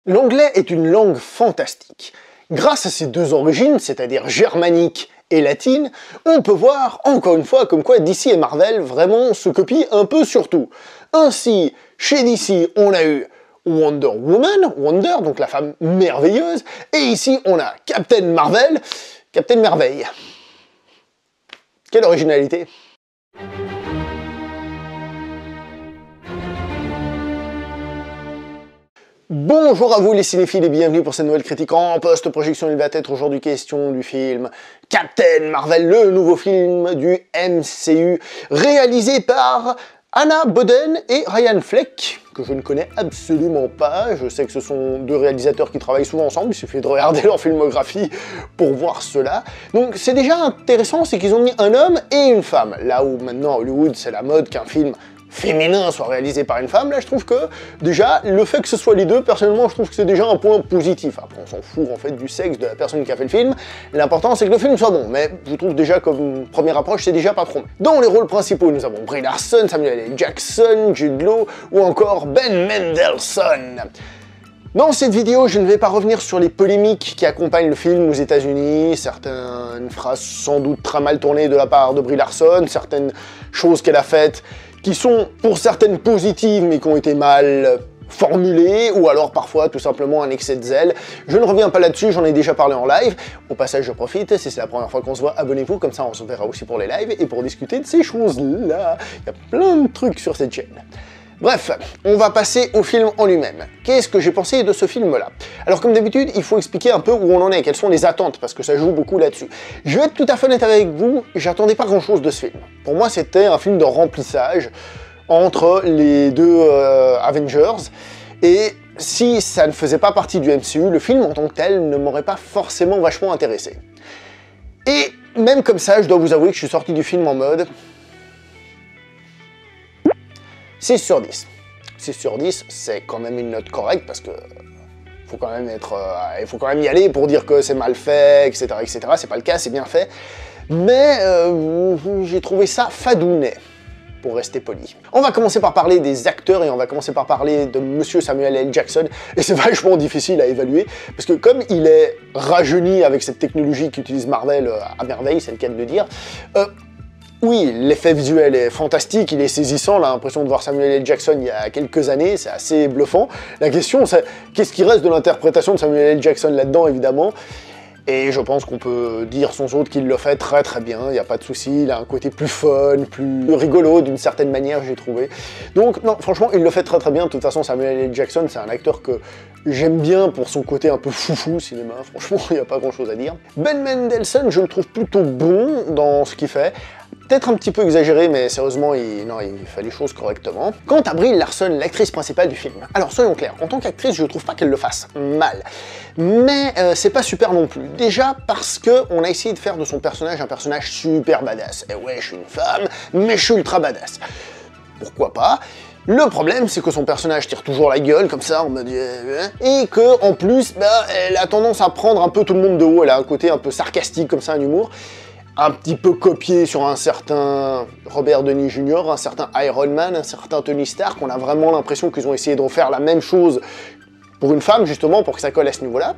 L'anglais est une langue fantastique. Grâce à ses deux origines, c'est-à-dire germanique et latine, on peut voir, encore une fois, comme quoi DC et Marvel vraiment se copient un peu sur tout. Ainsi, chez DC, on a eu Wonder Woman, Wonder, donc la femme merveilleuse, et ici, on a Captain Marvel, Captain Merveille. Quelle originalité! Bonjour à vous les cinéphiles et bienvenue pour cette nouvelle critique en post-projection. Il va être aujourd'hui question du film Captain Marvel, le nouveau film du MCU, réalisé par Anna Boden et Ryan Fleck, que je ne connais absolument pas. Je sais que ce sont deux réalisateurs qui travaillent souvent ensemble, il suffit de regarder leur filmographie pour voir cela. Donc c'est déjà intéressant, c'est qu'ils ont mis un homme et une femme. Là où maintenant à Hollywood c'est la mode qu'un film féminin soit réalisé par une femme, là je trouve que déjà le fait que ce soit les deux, personnellement je trouve que c'est déjà un point positif. Après on s'en fout en fait du sexe de la personne qui a fait le film, l'important c'est que le film soit bon, mais je trouve déjà comme première approche c'est déjà pas trop mal. Dans les rôles principaux nous avons Brie Larson, Samuel L. Jackson, Jude Law ou encore Ben Mendelsohn. Dans cette vidéo, je ne vais pas revenir sur les polémiques qui accompagnent le film aux États-Unis, certaines phrases sans doute très mal tournées de la part de Brie Larson, certaines choses qu'elle a faites qui sont pour certaines positives mais qui ont été mal formulées, ou alors parfois tout simplement un excès de zèle. Je ne reviens pas là-dessus, j'en ai déjà parlé en live. Au passage, je profite, si c'est la première fois qu'on se voit, abonnez-vous, comme ça on se verra aussi pour les lives et pour discuter de ces choses-là. Il y a plein de trucs sur cette chaîne. Bref, on va passer au film en lui-même. Qu'est-ce que j'ai pensé de ce film-là? Alors comme d'habitude, il faut expliquer un peu où on en est, quelles sont les attentes, parce que ça joue beaucoup là-dessus. Je vais être tout à fait honnête avec vous, j'attendais pas grand-chose de ce film. Pour moi, c'était un film de remplissage entre les deux Avengers, et si ça ne faisait pas partie du MCU, le film en tant que tel ne m'aurait pas forcément vachement intéressé. Et même comme ça, je dois vous avouer que je suis sorti du film en mode 6 sur 10. 6 sur 10, c'est quand même une note correcte parce que faut quand même il faut quand même y aller pour dire que c'est mal fait, etc., etc. C'est pas le cas, c'est bien fait. Mais j'ai trouvé ça fadounet, pour rester poli. On va commencer par parler des acteurs et on va commencer par parler de Monsieur Samuel L. Jackson. Et c'est vachement difficile à évaluer parce que comme il est rajeuni avec cette technologie qu'utilise Marvel à merveille, c'est le cas de le dire, oui, l'effet visuel est fantastique, il est saisissant, on a l'impression de voir Samuel L. Jackson il y a quelques années, c'est assez bluffant. La question c'est, qu'est-ce qui reste de l'interprétation de Samuel L. Jackson là-dedans, évidemment? Et je pense qu'on peut dire sans autre qu'il le fait très très bien, il n'y a pas de souci, il a un côté plus fun, plus rigolo d'une certaine manière, j'ai trouvé. Donc non, franchement, il le fait très très bien. De toute façon, Samuel L. Jackson, c'est un acteur que j'aime bien pour son côté un peu foufou cinéma, franchement, il n'y a pas grand chose à dire. Ben Mendelsohn, je le trouve plutôt bon dans ce qu'il fait. Peut-être un petit peu exagéré, mais sérieusement, il fait les choses correctement. Quant à Brie Larson, l'actrice principale du film, alors soyons clairs, en tant qu'actrice, je trouve pas qu'elle le fasse mal. Mais c'est pas super non plus. Déjà parce qu'on a essayé de faire de son personnage un personnage super badass. Et ouais, je suis une femme, mais je suis ultra badass. Pourquoi pas? Le problème, c'est que son personnage tire toujours la gueule, comme ça, en mode... et que, en plus, elle a tendance à prendre un peu tout le monde de haut, elle a un côté un peu sarcastique, comme ça, un humour, un petit peu copié sur un certain Robert Downey Jr., un certain Iron Man, un certain Tony Stark. On a vraiment l'impression qu'ils ont essayé de refaire la même chose pour une femme, justement, pour que ça colle à ce niveau-là.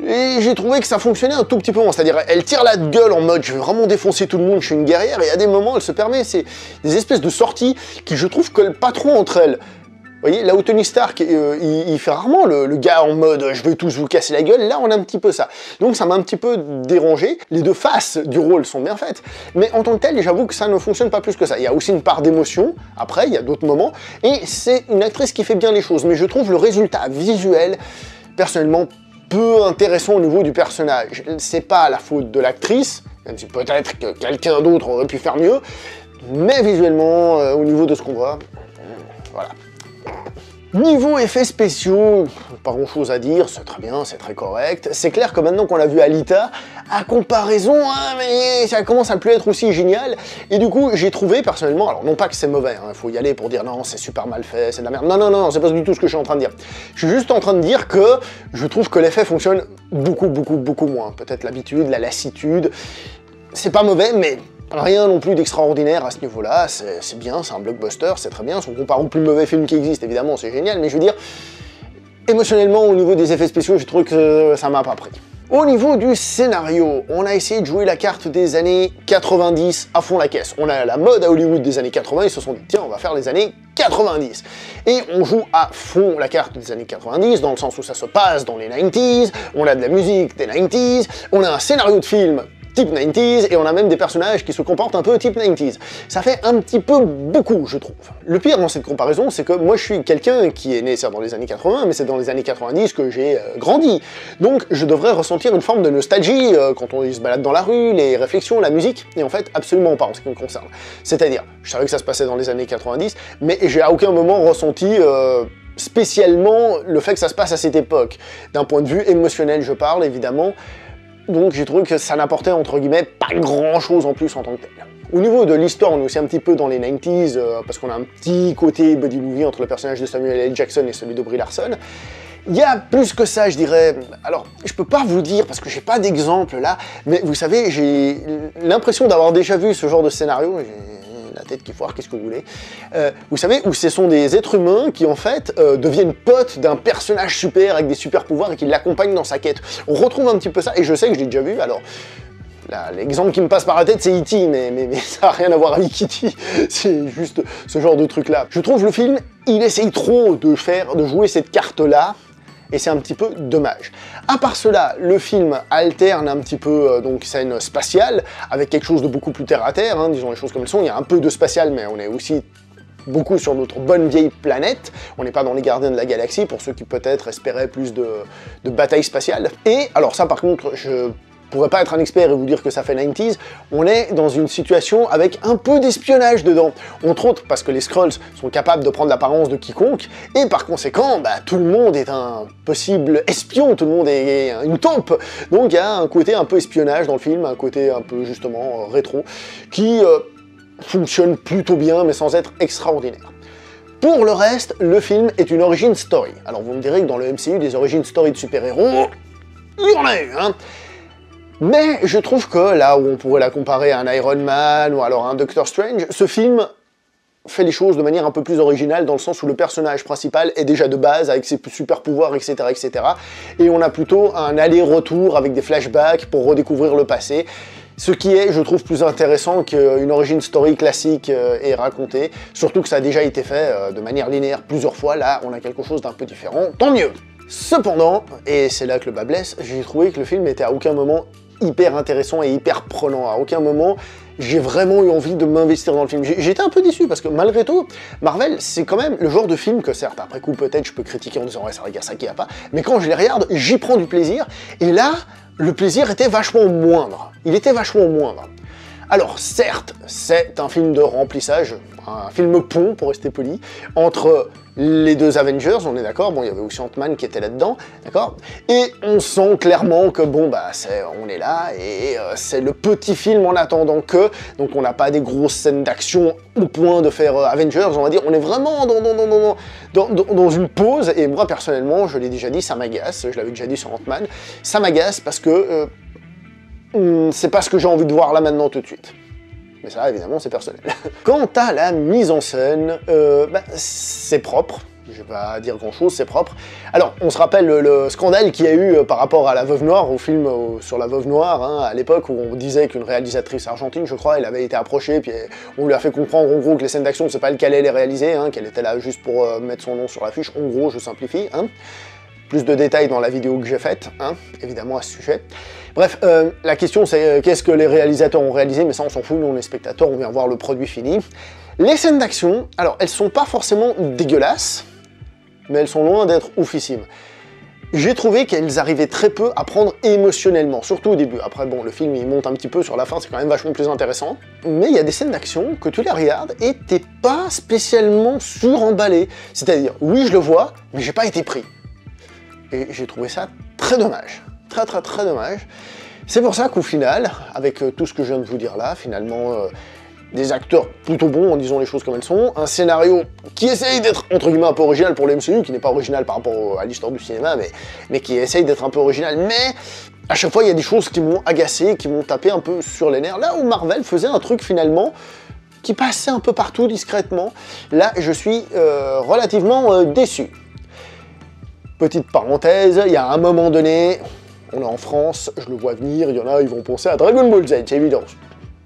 Et j'ai trouvé que ça fonctionnait un tout petit peu moins, c'est-à-dire elle tire la gueule en mode je vais vraiment défoncer tout le monde, je suis une guerrière, et à des moments elle se permet des espèces de sorties qui je trouve collent pas trop entre elles. Vous voyez, là où Tony Stark, il fait rarement le gars en mode « je vais tous vous casser la gueule », là on a un petit peu ça. Donc ça m'a un petit peu dérangé. Les deux faces du rôle sont bien faites, mais en tant que tel, j'avoue que ça ne fonctionne pas plus que ça. Il y a aussi une part d'émotion, après, il y a d'autres moments, et c'est une actrice qui fait bien les choses, mais je trouve le résultat visuel, personnellement, peu intéressant au niveau du personnage. C'est pas la faute de l'actrice, même si peut-être que quelqu'un d'autre aurait pu faire mieux, mais visuellement, au niveau de ce qu'on voit, voilà. Niveau effets spéciaux, pas grand chose à dire, c'est très bien, c'est très correct. C'est clair que maintenant qu'on l'a vu Alita, à comparaison, hein, mais ça commence à plus être aussi génial. Et du coup, j'ai trouvé personnellement, alors non pas que c'est mauvais, il faut y aller pour dire non, c'est super mal fait, c'est de la merde. Non, non, non, c'est pas du tout ce que je suis en train de dire. Je suis juste en train de dire que je trouve que l'effet fonctionne beaucoup moins. Peut-être l'habitude, la lassitude, c'est pas mauvais, mais rien non plus d'extraordinaire à ce niveau-là, c'est bien, c'est un blockbuster, c'est très bien, si on compare au plus mauvais film qui existe, évidemment, c'est génial, mais je veux dire, Émotionnellement, au niveau des effets spéciaux, j'ai trouvé que ça m'a pas pris. Au niveau du scénario, on a essayé de jouer la carte des années 90 à fond la caisse. On a la mode à Hollywood des années 80, ils se sont dit tiens, on va faire les années 90. Et on joue à fond la carte des années 90, dans le sens où ça se passe dans les 90s, on a de la musique des 90s, on a un scénario de film type 90s, et on a même des personnages qui se comportent un peu type 90s. Ça fait un petit peu beaucoup, je trouve. Le pire dans cette comparaison, c'est que moi je suis quelqu'un qui est né certes dans les années 80, mais c'est dans les années 90 que j'ai grandi. Donc je devrais ressentir une forme de nostalgie quand on se balade dans la rue, les réflexions, la musique, et en fait absolument pas en ce qui me concerne. C'est-à-dire, je savais que ça se passait dans les années 90, mais j'ai à aucun moment ressenti spécialement le fait que ça se passe à cette époque. D'un point de vue émotionnel, je parle évidemment. Donc j'ai trouvé que ça n'apportait entre guillemets pas grand chose en plus en tant que tel. Au niveau de l'histoire, on est aussi un petit peu dans les 90s, parce qu'on a un petit côté buddy movie entre le personnage de Samuel L. Jackson et celui de Brie Larson. Il y a plus que ça, je dirais. Alors, je peux pas vous dire, parce que j'ai pas d'exemple là, mais vous savez, j'ai l'impression d'avoir déjà vu ce genre de scénario. La tête qui foire, qu'est-ce que vous voulez. Vous savez, où ce sont des êtres humains qui, en fait, deviennent potes d'un personnage super avec des super pouvoirs et qui l'accompagnent dans sa quête. On retrouve un petit peu ça, et je sais que je l'ai déjà vu, alors... L'exemple qui me passe par la tête, c'est E.T., mais ça n'a rien à voir avec E.T., c'est juste ce genre de truc-là. Je trouve le film, il essaye trop de jouer cette carte-là, et c'est un petit peu dommage. À part cela, le film alterne un petit peu donc scène spatiale, avec quelque chose de beaucoup plus terre-à-terre, hein, disons les choses comme elles sont. Il y a un peu de spatial, mais on est aussi beaucoup sur notre bonne vieille planète. On n'est pas dans les Gardiens de la Galaxie, pour ceux qui peut-être espéraient plus de batailles spatiales. Et alors ça, par contre, je pourrais pas être un expert et vous dire que ça fait 90s, on est dans une situation avec un peu d'espionnage dedans. Entre autres parce que les Skrulls sont capables de prendre l'apparence de quiconque, et par conséquent, tout le monde est un possible espion, tout le monde est une taupe. Donc il y a un côté un peu espionnage dans le film, un côté un peu justement rétro, qui fonctionne plutôt bien, mais sans être extraordinaire. Pour le reste, le film est une origin story. Alors vous me direz que dans le MCU, des origin story de super-héros, il y en a eu, hein. Mais je trouve que là où on pourrait la comparer à un Iron Man ou alors à un Doctor Strange, ce film fait les choses de manière un peu plus originale dans le sens où le personnage principal est déjà de base avec ses super pouvoirs, etc., etc. Et on a plutôt un aller-retour avec des flashbacks pour redécouvrir le passé. Ce qui est, je trouve, plus intéressant qu'une origin story classique et racontée, surtout que ça a déjà été fait de manière linéaire plusieurs fois. Là, on a quelque chose d'un peu différent, tant mieux. Cependant, et c'est là que le bas blesse, j'ai trouvé que le film était à aucun moment hyper intéressant et hyper prenant. À aucun moment, j'ai vraiment eu envie de m'investir dans le film. J'étais un peu déçu, parce que malgré tout, Marvel, c'est quand même le genre de film que, certes, après coup, peut-être, je peux critiquer en disant « ouais, ça regarde ça qui a pas », mais quand je les regarde, j'y prends du plaisir, et là, le plaisir était vachement moindre. Il était vachement moindre. Alors, certes, c'est un film de remplissage, un film pont, pour rester poli, entre les deux Avengers, on est d'accord, bon, il y avait aussi Ant-Man qui était là-dedans, d'accord, et on sent clairement que, bon, on est là, et c'est le petit film en attendant que, donc on n'a pas des grosses scènes d'action au point de faire Avengers, on va dire, on est vraiment dans une pause, et moi, personnellement, je l'ai déjà dit, ça m'agace, je l'avais déjà dit sur Ant-Man, ça m'agace parce que c'est pas ce que j'ai envie de voir là maintenant tout de suite. Mais ça, évidemment, c'est personnel. Quant à la mise en scène, c'est propre. Je vais pas dire grand-chose, c'est propre. Alors, on se rappelle le scandale qu'il y a eu par rapport à La Veuve Noire, au film sur La Veuve Noire, hein, à l'époque où on disait qu'une réalisatrice argentine, je crois, elle avait été approchée, puis on lui a fait comprendre, en gros, que les scènes d'action, c'est pas elle qui allait les réaliser, hein, qu'elle était là juste pour mettre son nom sur l'affiche. En gros, je simplifie, hein. Plus de détails dans la vidéo que j'ai faite, hein, évidemment, à ce sujet. Bref, la question c'est qu'est-ce que les réalisateurs ont réalisé, mais ça on s'en fout, nous on est spectateurs, on vient voir le produit fini. Les scènes d'action, alors elles sont pas forcément dégueulasses, mais elles sont loin d'être oufissimes. J'ai trouvé qu'elles arrivaient très peu à prendre émotionnellement, surtout au début. Après bon, le film il monte un petit peu sur la fin, c'est quand même vachement plus intéressant. Mais il y a des scènes d'action que tu les regardes et t'es pas spécialement suremballé. C'est-à-dire, oui je le vois, mais j'ai pas été pris. Et j'ai trouvé ça très dommage. Très dommage. C'est pour ça qu'au final, avec tout ce que je viens de vous dire là, finalement, des acteurs plutôt bons en disant les choses comme elles sont, un scénario qui essaye d'être entre guillemets un peu original pour le MCU, qui n'est pas original par rapport à l'histoire du cinéma, mais qui essaye d'être un peu original, mais à chaque fois il y a des choses qui m'ont agacé, qui m'ont tapé un peu sur les nerfs, là où Marvel faisait un truc finalement qui passait un peu partout discrètement, là je suis relativement déçu. Petite parenthèse, il y a un moment donné, on est en France, je le vois venir, il y en a, ils vont penser à Dragon Ball Z, c'est évident.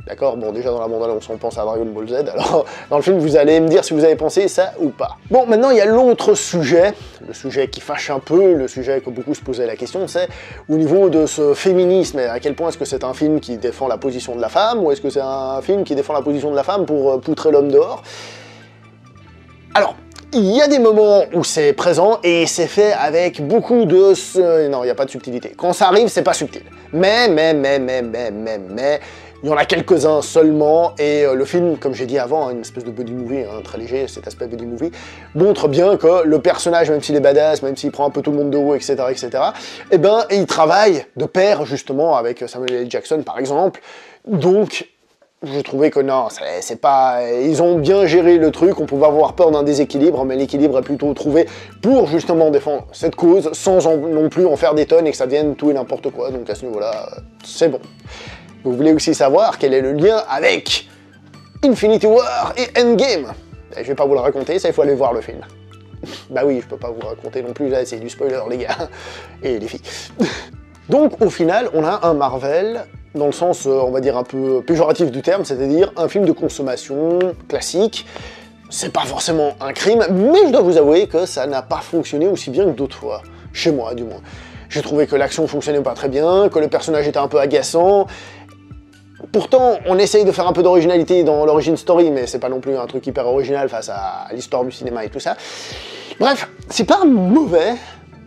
D'accord, bon déjà dans la bande-annonce on pense à Dragon Ball Z, alors dans le film vous allez me dire si vous avez pensé ça ou pas. Bon, maintenant il y a l'autre sujet, le sujet qui fâche un peu, le sujet que beaucoup se posaient la question, c'est au niveau de ce féminisme, à quel point est-ce que c'est un film qui défend la position de la femme, ou est-ce que c'est un film qui défend la position de la femme pour poutrer l'homme dehors? Alors, il y a des moments où c'est présent, et c'est fait avec beaucoup de... Non, il n'y a pas de subtilité. Quand ça arrive, c'est pas subtil. Mais... Il y en a quelques-uns seulement, et le film, comme j'ai dit avant, une espèce de buddy movie, hein, très léger, cet aspect buddy movie, montre bien que le personnage, même s'il est badass, même s'il prend un peu tout le monde de haut, etc., eh ben, il travaille de pair, justement, avec Samuel L. Jackson, par exemple. Donc, je trouvais que non, c'est pas... Ils ont bien géré le truc, on pouvait avoir peur d'un déséquilibre, mais l'équilibre est plutôt trouvé pour, justement, défendre cette cause, sans non plus en faire des tonnes et que ça devienne tout et n'importe quoi. Donc, à ce niveau-là, c'est bon. Vous voulez aussi savoir quel est le lien avec Infinity War et Endgame? Je vais pas vous le raconter, ça il faut aller voir le film. Bah oui, je peux pas vous raconter non plus, là c'est du spoiler les gars, et les filles. Donc au final, on a un Marvel, dans le sens, on va dire un peu péjoratif du terme, c'est-à-dire un film de consommation classique. C'est pas forcément un crime, mais je dois vous avouer que ça n'a pas fonctionné aussi bien que d'autres fois, chez moi du moins. J'ai trouvé que l'action fonctionnait pas très bien, que le personnage était un peu agaçant. Pourtant, on essaye de faire un peu d'originalité dans l'origin story, mais c'est pas non plus un truc hyper original face à l'histoire du cinéma et tout ça. Bref, c'est pas mauvais,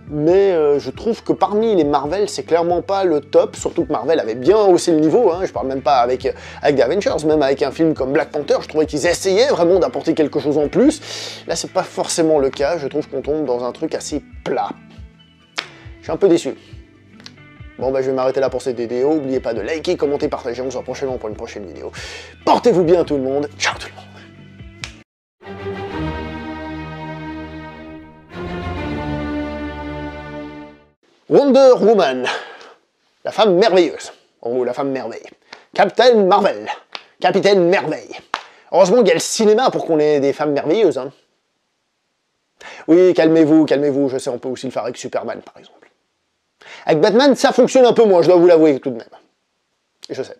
mais je trouve que parmi les Marvel, c'est clairement pas le top, surtout que Marvel avait bien haussé le niveau, hein, je parle même pas avec The Avengers, même avec un film comme Black Panther, je trouvais qu'ils essayaient vraiment d'apporter quelque chose en plus. Là, c'est pas forcément le cas, je trouve qu'on tombe dans un truc assez plat. Je suis un peu déçu. Bon bah je vais m'arrêter là pour cette vidéo, n'oubliez pas de liker, commenter, partager, on se revoit prochainement pour une prochaine vidéo. Portez-vous bien tout le monde, ciao tout le monde. Wonder Woman, la femme merveilleuse, ou la femme merveille. Captain Marvel, Capitaine Merveille. Heureusement qu'il y a le cinéma pour qu'on ait des femmes merveilleuses. Hein. Oui, calmez-vous, calmez-vous, je sais, on peut aussi le faire avec Superman par exemple. Avec Batman, ça fonctionne un peu moins, je dois vous l'avouer tout de même. Je sais.